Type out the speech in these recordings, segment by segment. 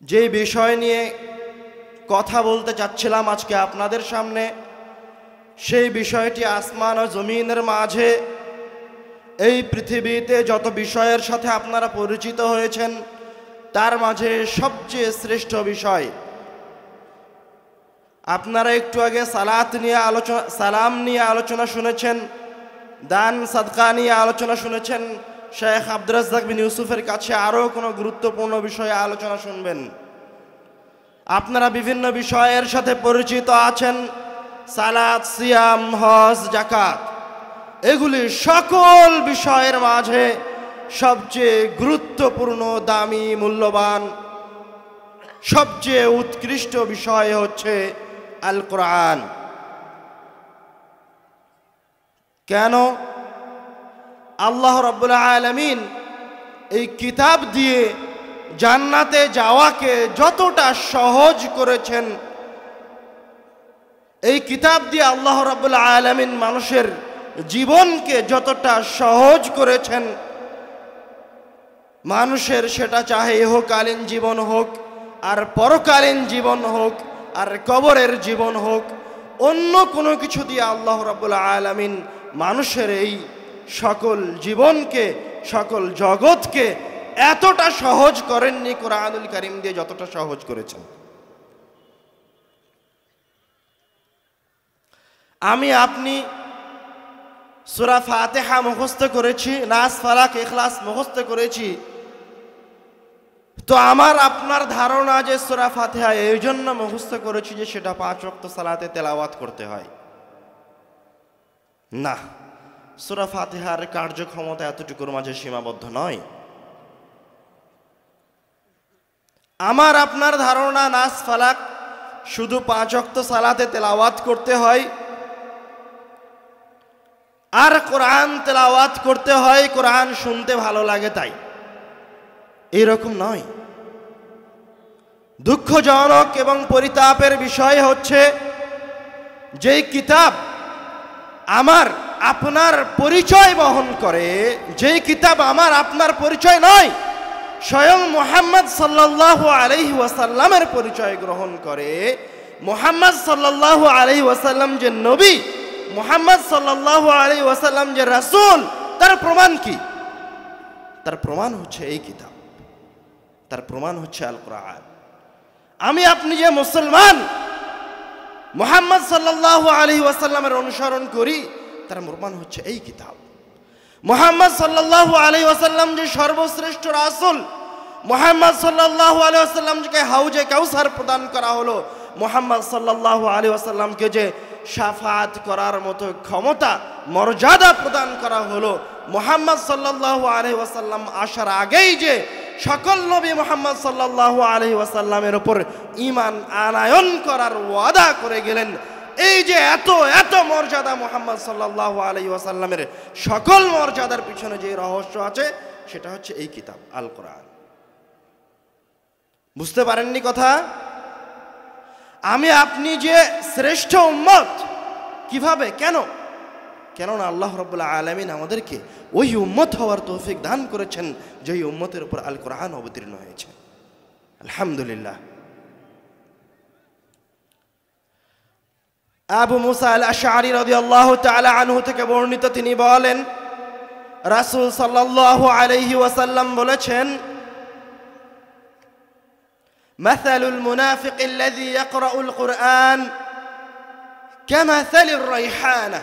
যে বিষয় নিয়ে কথা বলতে চাচ্ছিলাম আজকে আপনাদের সামনে, সেই বিষয়টি আসমান ও জমিনের মাঝে এই পৃথিবীতে যত বিষয়ের সাথে আপনারা পরিচিত হয়েছেন তার মাঝে সবচেয়ে শ্রেষ্ঠ বিষয়। আপনারা একটু আগে সালাম নিয়ে আলোচনা শুনেছেন, দান সাদকা নিয়ে আলোচনা শুনেছেন। শেখ আব্দুর রাজ্জাক বিন ইউসুফের কাছে আরও কোনো গুরুত্বপূর্ণ বিষয়ে আলোচনা শুনবেন। আপনারা বিভিন্ন বিষয়ের সাথে পরিচিত আছেন, সালাত, সিয়াম, হজ, যাকাত। এগুলি সকল বিষয়ের মাঝে সবচেয়ে গুরুত্বপূর্ণ, দামি, মূল্যবান, সবচেয়ে উৎকৃষ্ট বিষয় হচ্ছে আল কোরআন। কেন? আল্লাহ রাব্বুল আলামিন এই কিতাব দিয়ে জান্নাতে যাওয়াকে যতটা সহজ করেছেন, এই কিতাব দিয়ে আল্লাহ রাব্বুল আলামিন মানুষের জীবনকে যতটা সহজ করেছেন, মানুষের সেটা চাহে ইহকালীন জীবন হোক, আর পরকালীন জীবন হোক, আর কবরের জীবন হোক, অন্য কোনো কিছু দিয়ে আল্লাহ রাব্বুল আলামিন মানুষের এই সকল জীবনকে, সকল জগৎকে এতটা সহজ করেননি কোরআনুল কারীম দিয়ে যতটা সহজ করেছেন। আমি আপনি সূরা ফাতিহা মুখস্থ করেছি, নাস, ফালাক, ইখলাস মুখস্থ করেছি, তো আমার আপনার ধারণা যে সূরা ফাতিহা এই জন্য মুখস্থ করেছি যে সেটা 5 ওয়াক্ত সালাতে তেলাওয়াত করতে হয়। না, সূরা ফাতিহার কার্যক্ষমতা এতটুকুর মাঝে সীমাবদ্ধ নয়। আমার আপনার ধারণা নাস, ফালাক শুধু 5 ওয়াক্ত সালাতে তেলাওয়াত করতে হয়, আর কোরআন তেলাওয়াত করতে হয় কোরআন শুনতে ভালো লাগে তাই। এরকম নয়। দুঃখজনক এবং পরিতাপের বিষয় হচ্ছে, যেই কিতাব আমার আপনার পরিচয় বহন করে, যেই কিতাব আমার আপনার পরিচয় নয়, স্বয়ং মুহাম্মদ সাল্লাল্লাহু আলাইহি ওয়াসাল্লামের পরিচয় গ্রহণ করে, মুহাম্মদ সাল্লাল্লাহু আলাইহি ওয়াসাল্লাম যে নবী, মুহাম্মদ সাল্লাল্লাহু আলাইহি ওয়াসাল্লাম যে রাসূল, তার প্রমাণ কি? তার প্রমাণ হচ্ছে এই কিতাব, তার প্রমাণ হচ্ছে আল কোরআন। আমি আপনি যে মুসলমান, মুহাম্মদ সাল্লাল্লাহু আলাইহি ওয়াসাল্লামের অনুসরণ করি, তার প্রমাণ হচ্ছে এই কিতাব। মুহাম্মদ সাল্লাল্লাহু আলাইহি ওয়াসাল্লাম যে সর্বশ্রেষ্ঠ রাসূল, মুহাম্মদ সাল্লাল্লাহু আলাইহি ওয়াসাল্লামকে হাউজে কাউসার প্রদান করা হলো, মুহাম্মদ সাল্লাল্লাহু আলাইহি ওয়াসাল্লামকে যে শাফাআত করার মতো ক্ষমতা, মর্যাদা প্রদান করা হলো, মুহাম্মদ সাল্লাল্লাহু আলাইহি ওয়াসাল্লাম আসার আগেই যে সকল নবী মুহাম্মদ সাল্লাল্লাহু আলাইহি ওয়াসাল্লামের উপর ঈমান আনয়ন করার ওয়াদা করে গেলেন, এই যে এত এত মর্যাদা মুহাম্মদ সাল্লাল্লাহু আলাইহি ওয়াসাল্লামের, সকল মর্যাদার পিছনে যে রহস্য আছে সেটা হচ্ছে এই কিতাব আল কোরআন। বুঝতে পারেননি কথা? আমি আপনি যে শ্রেষ্ঠ উম্মত, কিভাবে, কেন? কেননা আল্লাহ রাব্বুল আলামিন আমাদেরকে ওই উম্মত হওয়ার তৌফিক দান করেছেন যেই উম্মতের উপর আল কোরআন অবতীর্ণ হয়েছে। আলহামদুলিল্লাহ। আবু মুসা আল আশআরী রাদিয়াল্লাহু তাআলা আনহু থেকে বর্ণিত, তিনি বলেন রাসূল সাল্লাল্লাহু আলাইহি ওয়াসাল্লাম বলেছেন, মাসালুল মুনাফিক আল্লাযী ইয়াকরাউল কুরআন কামাসালির রাইহানা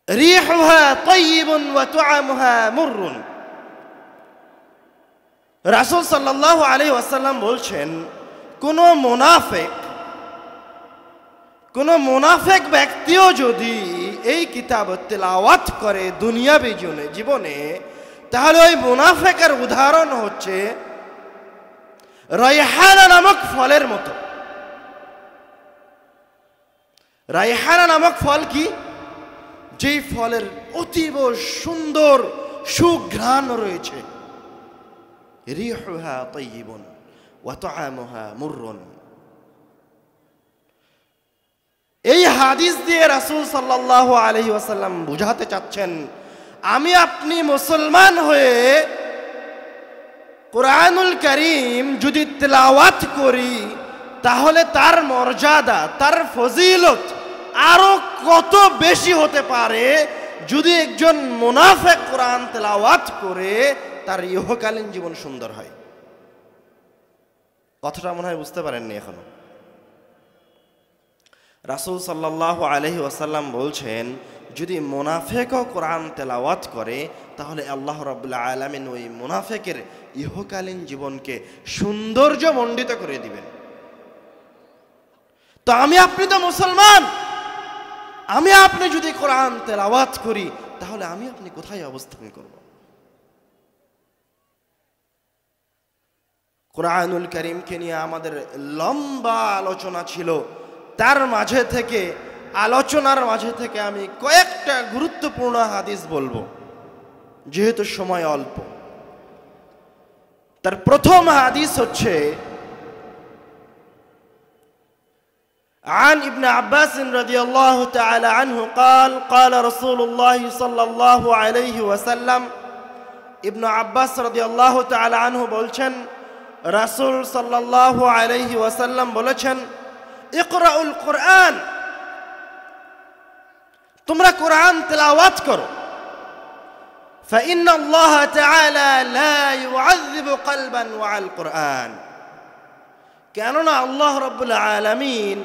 রিহুহা তাইয়িবুন ওয়া তুআমুহা মুররুন। রাসূল সাল্লাল্লাহু আলাইহি ওয়াসাল্লাম বলছেন, কোন মুনাফিক ব্যক্তিও যদি এই কিতাব তেলাওয়াত করে দুনিয়াবী জীবনে, তাহলে ওই মুনাফিকের উদাহরণ হচ্ছে রাইহানা নামক ফলের মতো। রাইহানা নামক ফল কি? যেই ফলের অতীব সুন্দর সুঘ্রাণ রয়েছে। রিহুহা তাইয়িবুন ওয়া তুআমুহা মুররুন। এই হাদিস দিয়ে রাসূল সাল্লাল্লাহু আলাইহি ওয়াসাল্লাম বুঝাতে চাচ্ছেন, আমি আপনি মুসলমান হয়ে কোরআনুল কারীম যদি তেলাওয়াত করি তাহলে তার মর্যাদা, তার ফজিলত আরো কত বেশি হতে পারে যদি একজন মুনাফিক কোরআন তেলাওয়াত করে তার ইহকালীন জীবন সুন্দর হয়। কথাটা মনে হয় বুঝতে পারেননি এখনো। রাসূল সাল্লাল্লাহু আলাইহি ওয়াসাল্লাম বলছেন, যদি মুনাফিকও কোরআন তেলাওয়াত করে তাহলে আল্লাহ রাব্বুল আলামিন ওই মুনাফিকের ইহকালীন জীবনকে সৌন্দর্যমণ্ডিত করে দিবেন। তো আমি আপনি তো মুসলমান, আমি আপনি যদি কোরআন তেলাওয়াত করি তাহলে আমি আপনি কোথায় অবস্থান করব? কোরআনুল কারীমকে নিয়ে আমাদের লম্বা আলোচনা ছিল, তার মাঝে থেকে আলোচনার মাঝে থেকে আমি কয়েকটা গুরুত্বপূর্ণ হাদিস বলবো যেহেতু সময় অল্প। তার প্রথম হাদিস হচ্ছে عن ابن عباس رضي الله تعالى عنه قال قال رسول الله صلى الله عليه وسلم ابن عباس رضي الله تعالى عنه বলছেন, রাসূল সাল্লাল্লাহু আলাইহি ওয়াসাল্লাম বলেছেন, ইকরাউল কুরআন, তোমরা কোরআন তেলাওয়াত করো। فإن الله تعالى لا يعذب قلبا وعلى القرآن, কেননা আল্লাহ রাব্বুল আলামিন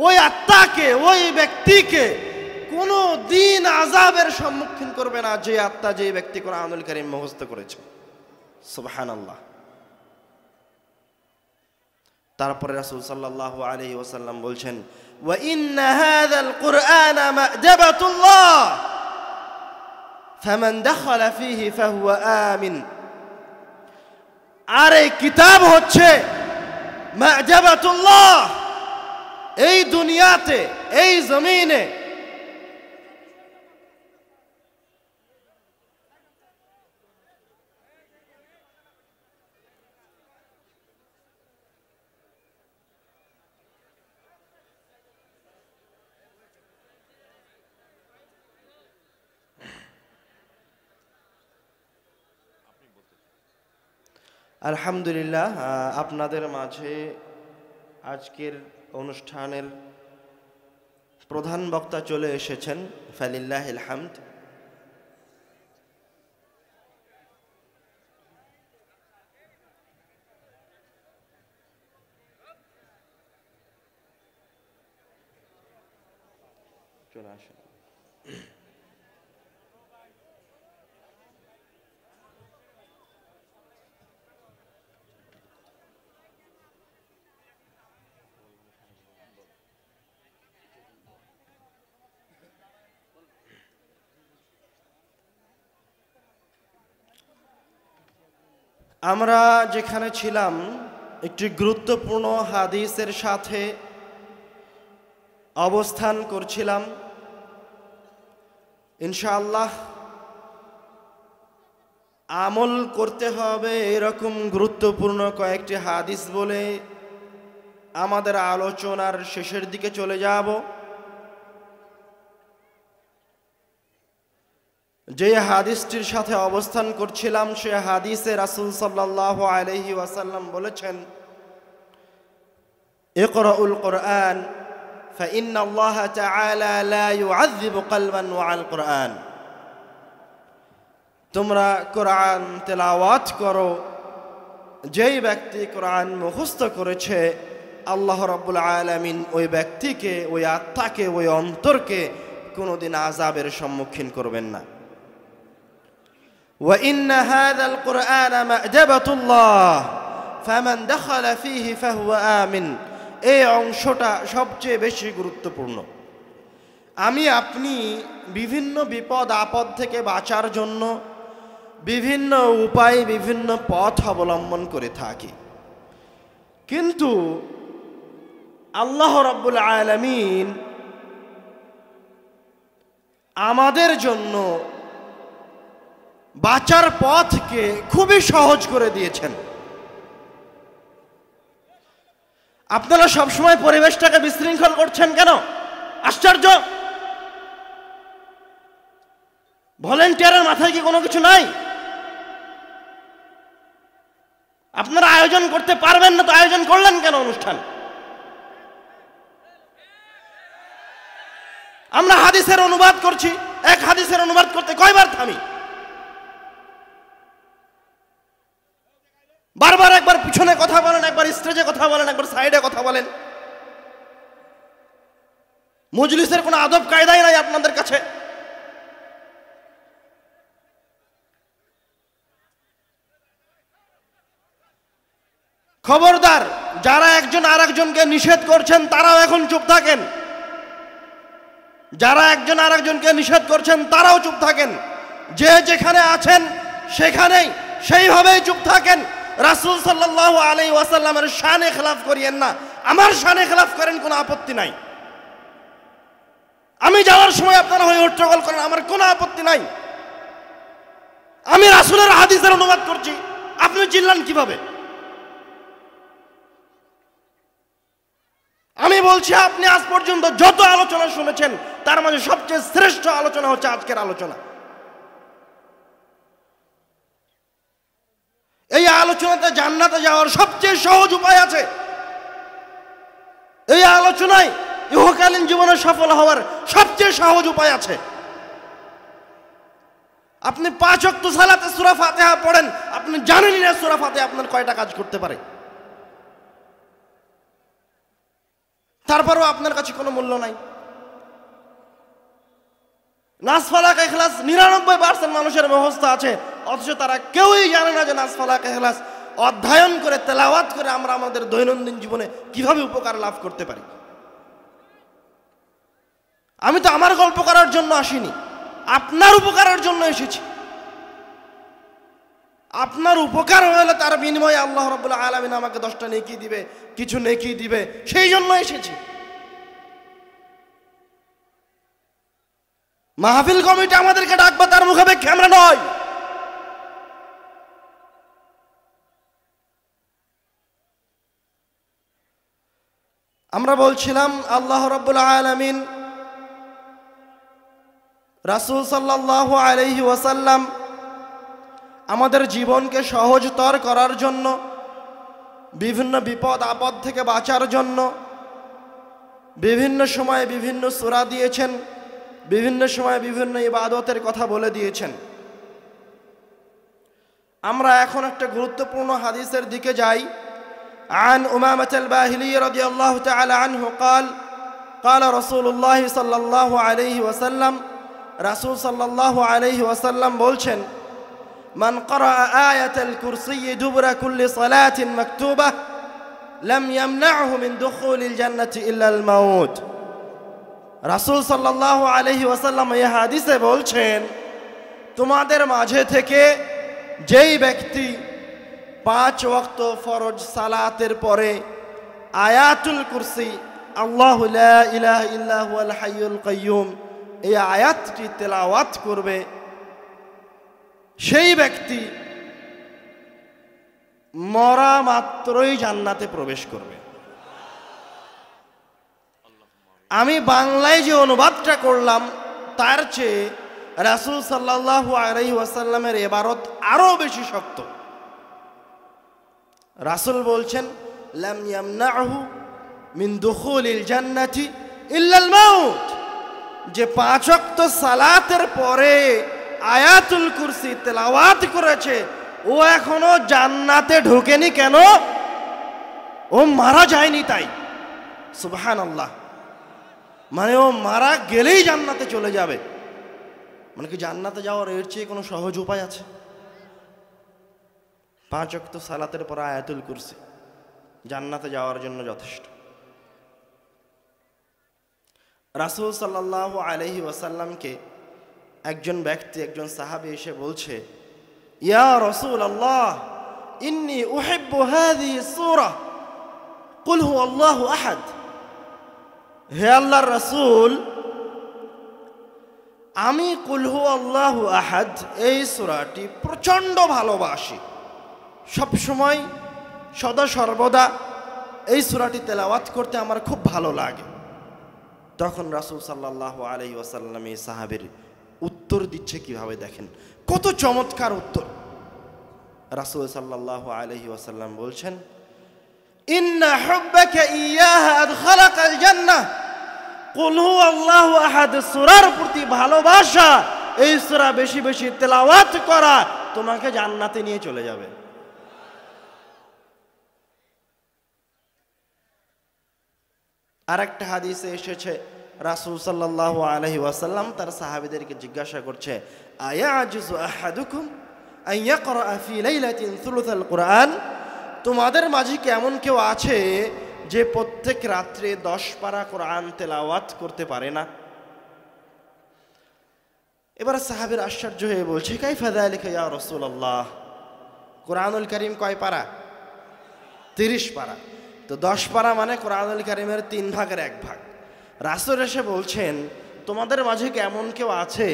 ওই আত্মাকে, ওই ব্যক্তিকে কোনো দিন আযাবের সম্মুখীন করবে না যে আত্মা, যে ব্যক্তি কোরআনুল কারীম মুখস্থ করেছে। সুবহানাল্লাহ। তারপরে রাসূল সাল্লাল্লাহু আলাইহি ওয়াসাল্লাম বলছেন, ওয়া ইন্না হাযাল কুরআনা মা'জাবাতুল্লাহ ফামান দাখালা ফীহি ফাহুয়া আমিন। আর এই কিতাব হচ্ছে মা'জাবাতুল্লাহ, এই দুনিয়াতে, এই জমিনে আলহামদুলিল্লাহ, আপনাদের মাঝে আজকের অনুষ্ঠানের প্রধান বক্তা চলে এসেছেন, ফালিল্লাহিল হামদ। চলে আসেন। আমরা যেখানে ছিলাম একটি গুরুত্বপূর্ণ হাদিসের সাথে অবস্থান করছিলাম। ইনশাআল্লাহ আমল করতে হবে এরকম গুরুত্বপূর্ণ কয়েকটি হাদিস বলে আমাদের আলোচনার শেষের দিকে চলে যাব। যে হাদিসটির সাথে অবস্থান করছিলাম সে হাদিসে রাসূল সাল্লাল্লাহু আলাইহি ওয়াসাল্লাম বলেছেন, ইকরাউল কুরআন فإن الله تعالى لا يعذب قلبا وعلى القرآن, তোমরা কোরআন তেলাওয়াত করো। যেই ব্যক্তি কোরআন মুখস্থ করেছে আল্লাহ রাব্বুল আলামিন ওই ব্যক্তিকে, ওই আত্মাকে, ওই অন্তরকে কোনোদিন আযাবের সম্মুখীন করবেন না। وإن هذا القرآن مأدبة الله فمن دخل فيه فهو آمن, এই অংশটা সবচেয়ে বেশি গুরুত্বপূর্ণ। আমি আপনি বিভিন্ন বিপদ আপদ থেকে বাঁচার জন্য বিভিন্ন উপায়, বিভিন্ন পথ অবলম্বন করে থাকি, কিন্তু আল্লাহ রাব্বুল আলামিন আমাদের জন্য বাঁচার পথকে খুবই সহজ করে দিয়েছেন। আপনারা সবসময় পরিবেশটাকে বিশৃঙ্খল করছেন কেন? আশ্চর্য। ভলেন্টিয়ারের মাথায় কি কোনো কিছু নাই? আপনারা আয়োজন করতে পারবেন না তো আয়োজন করলেন কেন অনুষ্ঠান? আমরা হাদিসের অনুবাদ করছি, এক হাদিসের অনুবাদ করতে কয়বার থামি? বারবার একবার পিছনে কথা বলেন, একবার স্টেজে কথা বলেন, একবার সাইডে কথা বলেন। মজলিসের কোনো আদব কায়দাই নাই আপনাদের কাছে। খবরদার, যারা একজন আরেকজনকে নিষেধ করছেন তারাও এখন চুপ থাকেন। যারা একজন আরেকজনকে নিষেধ করছেন তারাও চুপ থাকেন। যে যেখানে আছেন সেখানেই সেইভাবেই চুপ থাকেন। রাসূল সাল্লাল্লাহু আলাইহি ওয়াসাল্লামের শানে খেলাফ করিয়েন না। আমার শানে খেলাফ করেন, কোনো আপত্তি নাই। আমি যাওয়ার সময় আপনারা হয়ে হট্টগোল করেন, আমার কোনো আপত্তি নাই। আমি রাসূলের হাদিসের অনুবাদ করছি, আপনি চিল্লান কিভাবে? আমি বলছি, আপনি আজ পর্যন্ত যত আলোচনা শুনেছেন তার মাঝে সবচেয়ে শ্রেষ্ঠ আলোচনা হচ্ছে আজকের আলোচনা। এই আলোচনাতে জান্নাতে যাওয়ার সবচেয়ে সহজ উপায় আছে। এই আলোচনায় ইহকালীন জীবনে সফল হওয়ার সবচেয়ে সহজ উপায় আছে। আপনি 5 ওয়াক্ত সালাতে সূরা ফাতিহা পড়েন, আপনি জানেনই না সূরা ফাতিহা আপনার কয়টা কাজ করতে পারে। তারপরও আপনার কাছে কোনো মূল্য নাই। নাস ফালাক ইখলাস 99% মানুষের মুখস্থ আছে, অথচ তারা কেউই জানে না যে নাস ফালাক ইখলাস অধ্যয়ন করে তেলাওয়াত করে আমরা আমাদের দৈনন্দিন জীবনে কিভাবে উপকার লাভ করতে পারি। আমি তো আমার গল্প করার জন্য আসিনি, আপনার উপকারের জন্য এসেছি। আপনার উপকার হলে তার বিনিময়ে আল্লাহ রাব্বুল আলামিন আমাকে 10টা নেকি দিবে, কিছু নেকি দিবে, সেই জন্য এসেছি। মাহফিল কমিটি আমাদেরকে ডাকবে, তার মুখাপেক্ষী আমরা নয়। আমরা বলছিলাম আল্লাহ রাব্বুল আলামিন রাসূল সাল্লাল্লাহু আলাইহি ওয়াসাল্লাম আমাদের জীবনকে সহজতর করার জন্য, বিভিন্ন বিপদ আপদ থেকে বাঁচার জন্য বিভিন্ন সময়ে বিভিন্ন সূরা দিয়েছেন, বিভিন্ন সময়ে বিভিন্ন ইবাদতের কথা বলে দিয়েছেন। আমরা এখন একটা গুরুত্বপূর্ণ হাদিসের দিকে যাই। عن أمامة الباهلي رضي الله تعالى عنه قال قال رسول الله صلى الله عليه وسلم رسول صلى الله عليه وسلم বলছেন من قرأ آية الكرسي دبر كل صلاة مكتوبة لم يمنعه من دخول الجنة إلا الموت। রাসূল সাল্লাল্লাহু আলাইহি ওয়াসাল্লাম এই হাদিসে বলছেন, তোমাদের মাঝে থেকে যেই ব্যক্তি 5 ওয়াক্ত ফরজ সালাতের পরে আয়াতুল কুরসি আল্লাহু লা ইলাহা ইল্লা হুয়াল হাইয়ুল কাইয়্যুম এই আয়াতটি তেলাওয়াত করবে, সেই ব্যক্তি মরা মাত্রই জান্নাতে প্রবেশ করবে। আমি বাংলায় যে অনুবাদটা করলাম তার চেয়ে রাসূল সাল্লাল্লাহু আলাইহি ওয়াসাল্লামের ইবারত আরো বেশি শক্ত। রাসূল বলছেন লাম ইয়ামনাহু মিন দুখুলিল জান্নাতি ইল্লাল মাউত, যে 5 ওয়াক্ত সালাতের পরে আয়াতুল কুরসি তেলাওয়াত করেছে ও এখনো জান্নাতে ঢোকেনি। কেন? ও মারা যায়নি তাই। সুবহানাল্লাহ, মানে ও মারা গেলেই জান্নাতে চলে যাবে। মানে কি জান্নাতে যাওয়ার এর চেয়ে কোনো সহজ উপায় আছে? 5 ওয়াক্ত সালাতের পর আয়াতুল কুরসি জান্নাতে যাওয়ার জন্য যথেষ্ট। রাসূল সাল্লাল্লাহু আলাইহি ওয়াসাল্লামকে একজন ব্যক্তি, একজন সাহাবী এসে বলছে, ইয়া রাসূলুল্লাহ ইন্নী উহিব্বু হাযিহি সূরা কুল হুয়াল্লাহু আহাদ। হে আল্লাহর রাসূল, আমি কুল হুয়াল্লাহু আহাদ এই সূরাটি প্রচণ্ড ভালোবাসি, সবসময় সদা সর্বদা এই সূরাটি তেলাওয়াত করতে আমার খুব ভালো লাগে। তখন রাসূল সাল্লাল্লাহু আলাইহি ওয়াসাল্লাম এই সাহাবীর উত্তর দিচ্ছে কিভাবে, দেখেন কত চমৎকার উত্তর। রাসূল সাল্লাল্লাহু আলাইহি ওয়াসাল্লাম বলছেন, ইন্না হুব্বাকা ইয়াহা আদখালাকাল জান্নাহ, কুল হুয়াল্লাহু আহাদ সূরার প্রতি ভালোবাসা, এই সূরা বেশি বেশি তেলাওয়াত করা তোমাকে জান্নাতে নিয়ে চলে যাবে। আরেকটা হাদিসে এসেছে, রাসূল সাল্লাল্লাহু আলাইহি ওয়াসাল্লাম তার সাহাবীদেরকে জিজ্ঞাসা করছে, আয়াজুযু আহাদুকুম আন ইয়াকরা ফি লাইলাতিন সুলুসাল কুরআন, তোমাদের মাঝে কি এমন কেউ আছে যে প্রত্যেক রাত্রে 10 পারা কোরআন তেলাওয়াত করতে পারে না? এবার সাহাবীর আশ্চর্য হয়ে বলছে, কাইফা যালিকা ইয়া রাসূলুল্লাহ, কোরআনুল কারীম কয় পারা? 30 পারা। তো 10 পারা মানে কোরআনুল কারীমের 3 ভাগের 1 ভাগ। রাসূল এসে বলছেন, তোমাদের মাঝে কি এমন কেউ আছে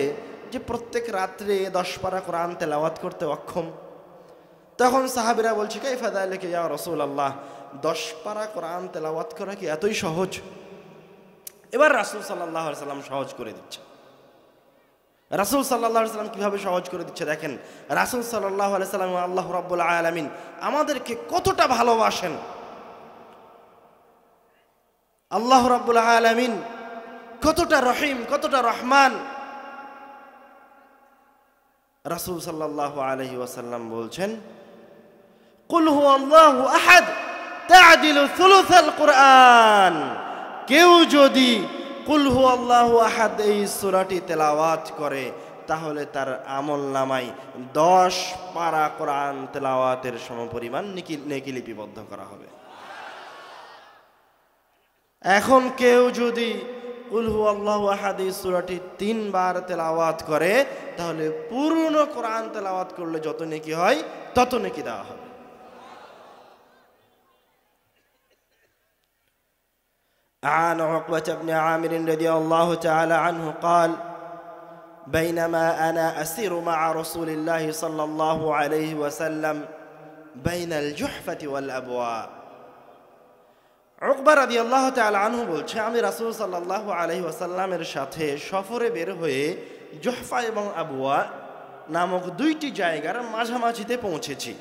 যে প্রত্যেক রাত্রে 10 পারা কোরআন তেলাওয়াত করতে অক্ষম? তখন সাহাবীরা বলছে, কাইফা যালিকা ইয়া রাসূলুল্লাহ, 10 পারা কোরআন তেলাওয়াত করা কি এতই সহজ? এবার রাসূল সাল্লাল্লাহু আলাইহি ওয়াসাল্লাম সহজ করে দিচ্ছে। রাসূল সাল্লাল্লাহু আলাইহি ওয়াসাল্লাম কিভাবে সহজ করে দিচ্ছে দেখেন। রাসূল সাল্লাল্লাহু আলাইহি ওয়াসাল্লাম আল্লাহ রাব্বুল আলামিন আমাদেরকে কতটা ভালোবাসেন, আল্লাহ রাব্বুল আলামিন কতটা রহিম, কতটা রহমান। রাসূল সাল্লাল্লাহু আলাইহি ওয়াসাল্লাম বলছেন, কুল হুয়াল্লাহু আহাদ তা'দিলু সুলুসাল কুরআন, কেউ যদি কুল হুয়াল্লাহু আহাদ এই সূরাটি তেলাওয়াত করে তাহলে তার আমলনামায় 10 পারা কোরআন তেলাওয়াতের সমপরিমাণ নেকি লিপিবদ্ধ করা হবে। এখন কেউ যদি কুল হুয়াল্লাহু আহাদ এই সূরাটি 3 বার তেলাওয়াত করে তাহলে পূর্ণ কোরআন তেলাওয়াত করলে যত নেকি হয় তত নেকি দেওয়া হবে। عن عقبة بن عامر رضي الله تعالى عنه قال بينما أنا أسير مع رسول الله صلى الله عليه وسلم بين الجحفة والأبواء। উকবা রাদিয়াল্লাহু তাআলা আনহু বলছে, আমি রাসূল সাল্লাল্লাহু আলাইহি ওয়াসাল্লামের সাথে সফরে বের হয়ে জুহফা এবং আবওয়া নামক 2টি জায়গার মাঝামাঝিতে পৌঁছেছি।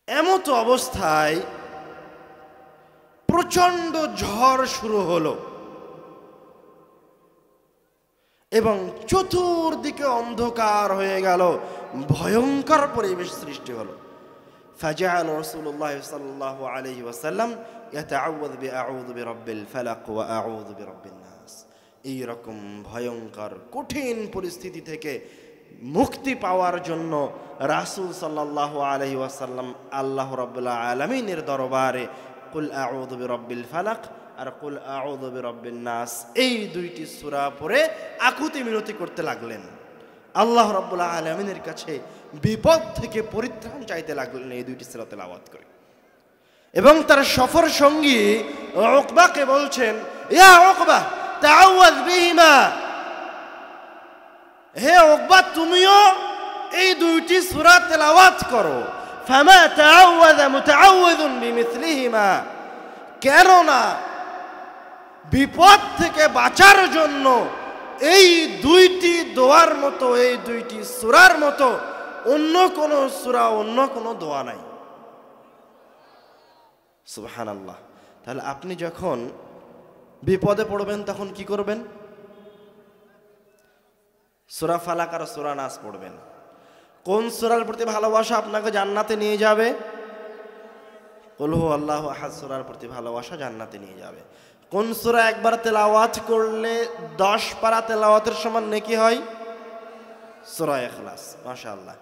এমতো অবস্থায় প্রচন্ড ঝড় শুরু হলো এবং চতুর্দিকে অন্ধকার হয়ে গেল, ভয়ঙ্কর পরিবেশ সৃষ্টি হলো। ফাজাআল রাসূলুল্লাহ সাল্লাল্লাহু আলাইহি ওয়াসাল্লাম ইয়াতাআওযাযু বিআউযু বিরাব্বিল ফালাক ওয়া আউযু বিরাব্বিন নাস। এই রকম ভয়ঙ্কর কঠিন পরিস্থিতি থেকে মুক্তি পাওয়ার জন্য রাসূল সাল্লাল্লাহু আলাইহি ওয়াসাল্লাম আল্লাহ রাব্বুল আলামিনের দরবারে কুল আউযু বিরাব্বিল ফালাক আর কুল আউযু বিরাব্বিন নাস এই 2টি সূরা পড়ে আকুতি মিনতি করতে লাগলেন, আল্লাহ রাব্বুল আলামিনের কাছে বিপদ থেকে পরিত্রাণ চাইতে লাগলেন এই 2টি সূরা তেলাওয়াত করে। এবং তার সফর সঙ্গী উকবাকে বলছেন, ইয়া উকবা তাআওয়াজ বিহিমা, হে উকবা তুমিও এই 2টি সূরা তেলাওয়াত করো। ফামা তাআওয়াযা মুতাআওযিযুন বিমিসলিহিমা, কেননা বিপদ থেকে বাঁচার জন্য এই 2টি দোয়ার মতো, এই 2টি সূরার মতো অন্য কোন সূরা, অন্য কোন দোয়া নাই। সুবহানাল্লাহ। তাহলে আপনি যখন বিপদে পড়বেন তখন কি করবেন? সূরা ফালাক আর সূরা নাস পড়বেন। কোন সূরার প্রতি ভালোবাসা আপনাকে জান্নাতে নিয়ে যাবে? কুল হুয়াল্লাহু আহাদ সূরার প্রতি ভালোবাসা জান্নাতে নিয়ে যাবে। কোন সূরা একবার তেলাওয়াত করলে 10 পারা তেলাওয়াতের সমান নেকি হয়? সূরা ইখলাস। মাশাআল্লাহ।